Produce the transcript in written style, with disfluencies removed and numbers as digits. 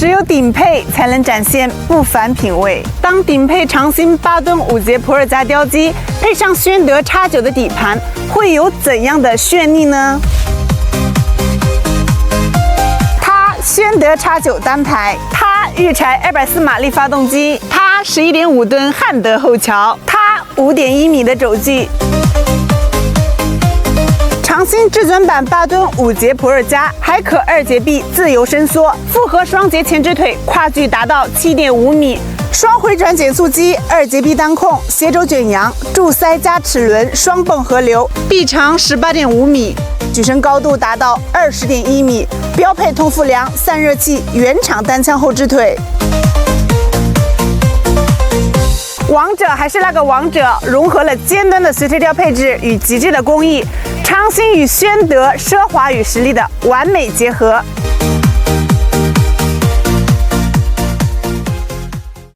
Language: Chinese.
只有顶配才能展现不凡品味。当顶配长兴8吨5节普尔加雕机配上宣德 X9的底盘，会有怎样的绚丽呢？它宣德 X9 单排，它预柴240马力发动机，它11.5吨汉德后桥，它5.1米的轴距。长兴至尊版8吨5节普尔加还可2节臂自由伸缩，复合双节前置腿跨距达到7.5米，双回转减速机2节臂单控，斜轴卷扬，柱塞加齿轮双泵合流，臂长18.5米，举升高度达到20.1米，标配通风梁、散热器、原厂单枪后置腿。王者还是那个王者，融合了尖端的随推吊配置与极致的工艺，长兴与宣德奢华与实力的完美结合。